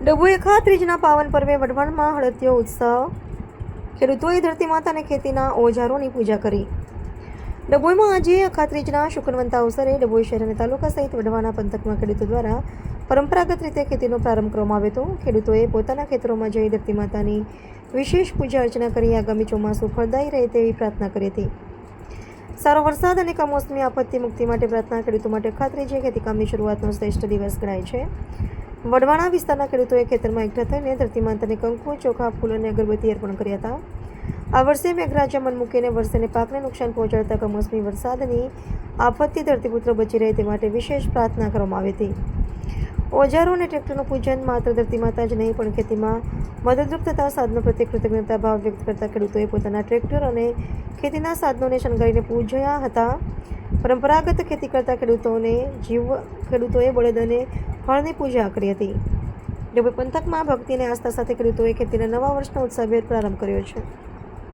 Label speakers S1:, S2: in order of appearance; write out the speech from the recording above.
S1: ડભોઈ ખાત્રીજના પાવન પર્વે વઢવાણમાં હળદિયો ઉત્સવ. ખેડૂતોએ ધરતી માતાને ખેતીના ઓજારોની પૂજા કરી. ડભોઈમાં આજે અખાત્રીજના શુકનવંત અવસરે ડભોઈ શહેર અને તાલુકા સહિત વઢવાણા પંથકમાં ખેડૂતો દ્વારા પરંપરાગત રીતે ખેતીનો પ્રારંભ કરવામાં આવ્યો હતો. ખેડૂતોએ પોતાના ખેતરોમાં જઈ ધરતી માતાની વિશેષ પૂજા અર્ચના કરી આગામી ચોમાસું ફળદાયી રહે તેવી પ્રાર્થના કરી હતી. સારો વરસાદ અને કમોસમી આપત્તિ મુક્તિ માટે પ્રાર્થના. ખેડૂતો માટે અખાત્રીજ ખેતીકામની શરૂઆતનો શ્રેષ્ઠ દિવસ ગણાય છે. વઢવાણા વિસ્તારના ખેડૂતોએ ખેતરમાં એકઠા થઈને ધરતી માતાને કંકુ, ચોખા, ફૂલ અને અગરબત્તી અર્પણ કર્યા હતા. આ વર્ષે મેઘરાજા મન મૂકીને વર્ષને પાકને નુકસાન પહોંચાડતા કમોસમી વરસાદની આપત્તિ ધરતીપુત્ર બચી રહે તે માટે વિશેષ પ્રાર્થના કરવામાં આવી હતી. ઓજારો અને ટ્રેક્ટરનું પૂજન માત્ર ધરતી માતા જ નહીં પણ ખેતીમાં મદદરૂપ થતા સાધનો પ્રત્યે કૃતજ્ઞતા ભાવ વ્યક્ત કરતા ખેડૂતોએ પોતાના ટ્રેક્ટર અને ખેતીના સાધનોને શણગારીને પૂજ્યા હતા. પરંપરાગત ખેતી કરતા ખેડૂતોએ બળદ અને હળની પૂજા કરી હતી. ડભોઈ પંથકમાં ભક્તિ અને આસ્થા સાથે ખેડૂતોએ ખેતીના નવા વર્ષનો ઉત્સાહભેર પ્રારંભ કર્યો છે.